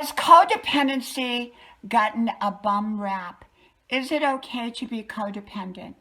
Has codependency gotten a bum rap? Is it okay to be codependent?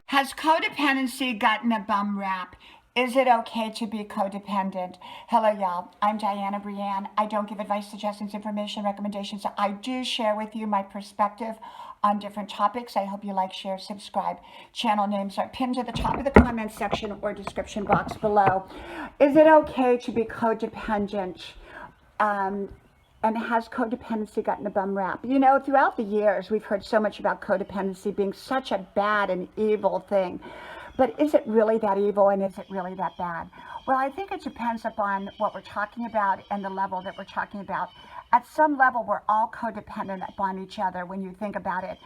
Has codependency gotten a bum rap? Is it okay to be codependent? Hello, y'all. I'm Dianna, Brianne. I don't give advice, suggestions, information, recommendations. I do share with you my perspective on different topics. I hope you like, share, subscribe. Channel names are pinned to the top of the comment section or description box below. Is it okay to be codependent? And has codependency gotten a bum rap? You know, throughout the years, we've heard so much about codependency being such a bad and evil thing. But is it really that evil, and is it really that bad? Well, I think it depends upon what we're talking about and the level that we're talking about. At some level, we're all codependent upon each other when you think about it.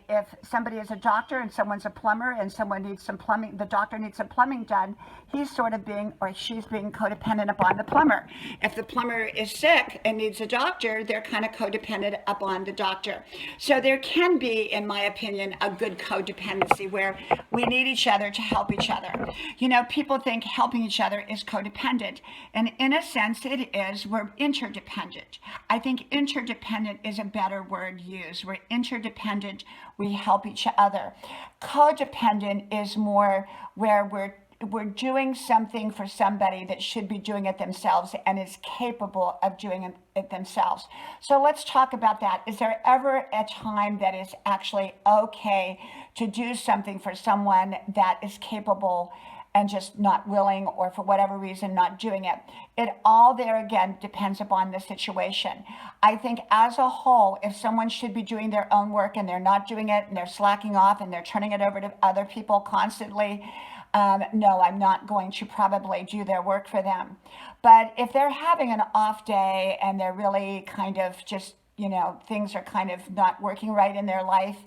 If somebody is a doctor and someone's a plumber and someone needs some plumbing, the doctor needs some plumbing done, he's sort of being, or she's being codependent upon the plumber. If the plumber is sick and needs a doctor, they're kind of codependent upon the doctor. So there can be, in my opinion, a good codependency where we need each other to help each other. You know, people think helping each other is codependent, and in a sense it is. We're interdependent. I think interdependent is a better word used. We're interdependent, we help each other. Codependent is more where we're doing something for somebody that should be doing it themselves and is capable of doing it themselves. So let's talk about that. Is there ever a time that is actually okay to do something for someone that is capable and just not willing, or for whatever reason not doing it? It all there again depends upon the situation. I think as a whole, if someone should be doing their own work and they're not doing it and they're slacking off and they're turning it over to other people constantly, no, I'm not going to probably do their work for them. But if they're having an off day and they're really kind of just, you know, things are kind of not working right in their life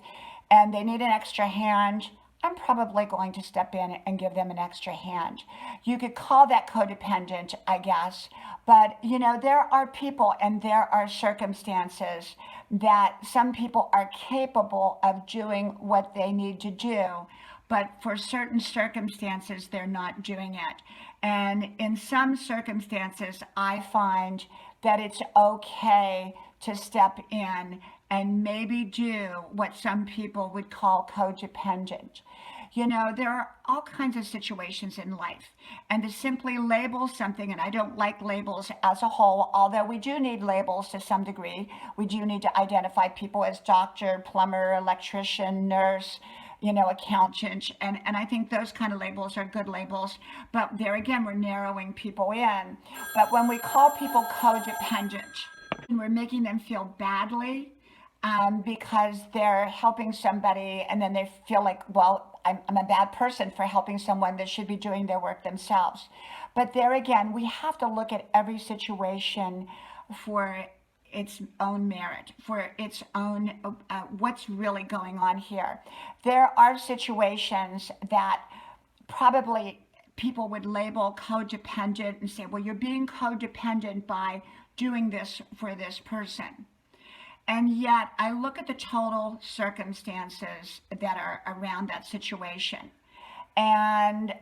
and they need an extra hand, I'm probably going to step in and give them an extra hand. You could call that codependent, I guess. But, you know, there are people and there are circumstances that some people are capable of doing what they need to do, but for certain circumstances, they're not doing it. And in some circumstances, I find that it's okay to step in and maybe do what some people would call codependent. You know, there are all kinds of situations in life, and to simply label something, and I don't like labels as a whole, although we do need labels to some degree. We do need to identify people as doctor, plumber, electrician, nurse, you know, accountant, and I think those kind of labels are good labels, but there again, we're narrowing people in. But when we call people codependent, we're making them feel badly because they're helping somebody and then they feel like, well, I'm a bad person for helping someone that should be doing their work themselves. But there again, we have to look at every situation for its own merit, for its own, what's really going on here. There are situations that probably people would label codependent and say, well, you're being codependent by doing this for this person. And yet I look at the total circumstances that are around that situation. And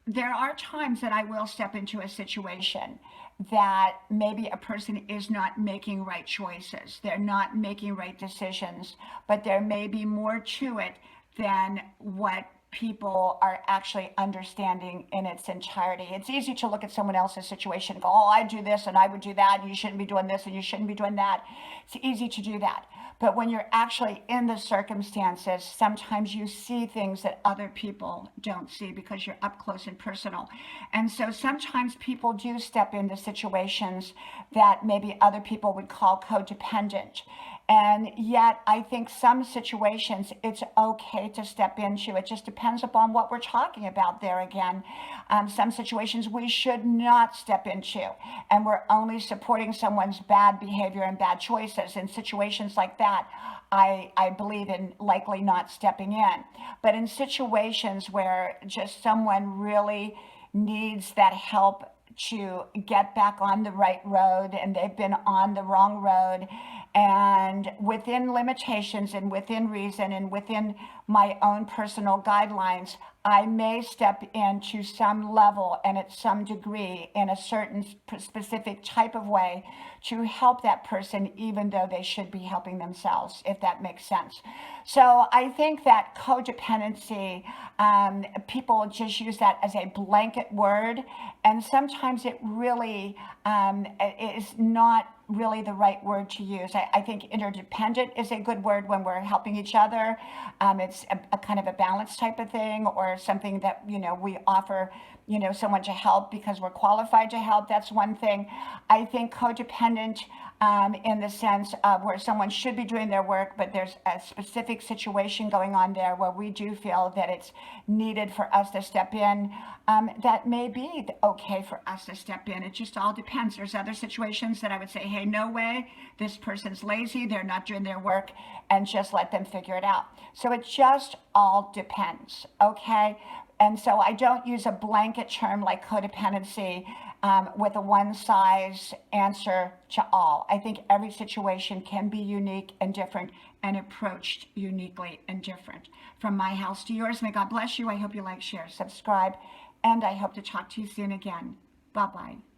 there are times that I will step into a situation that maybe a person is not making right choices. They're not making right decisions, but there may be more to it than what people are actually understanding in its entirety. It's easy to look at someone else's situation and go, oh, I do this and I would do that, and you shouldn't be doing this and you shouldn't be doing that. It's easy to do that. But when you're actually in the circumstances, sometimes you see things that other people don't see because you're up close and personal. And so sometimes people do step into situations that maybe other people would call codependent. And yet, I think some situations it's okay to step into. It just depends upon what we're talking about there again. Some situations we should not step into, and we're only supporting someone's bad behavior and bad choices. In situations like that, I believe in likely not stepping in. But in situations where just someone really needs that help to get back on the right road and they've been on the wrong road, and within limitations and within reason and within my own personal guidelines, I may step in to some level and at some degree in a certain specific type of way to help that person, even though they should be helping themselves, if that makes sense. So I think that codependency, people just use that as a blanket word, and sometimes it really is not really the right word to use. I think interdependent is a good word when we're helping each other. It's a kind of a balance type of thing, or something that, we offer, someone to help because we're qualified to help. That's one thing. I think codependent, in the sense of where someone should be doing their work, but there's a specific situation going on there where we do feel that it's needed for us to step in. That may be okay for us to step in. It just all depends. There's other situations that I would say, hey, no way, this person's lazy, they're not doing their work, and just let them figure it out. So it just all depends, okay? And so I don't use a blanket term like codependency with a one-size answer to all. I think every situation can be unique and different and approached uniquely and different. From my house to yours, may God bless you. I hope you like, share, subscribe, and I hope to talk to you soon again. Bye-bye.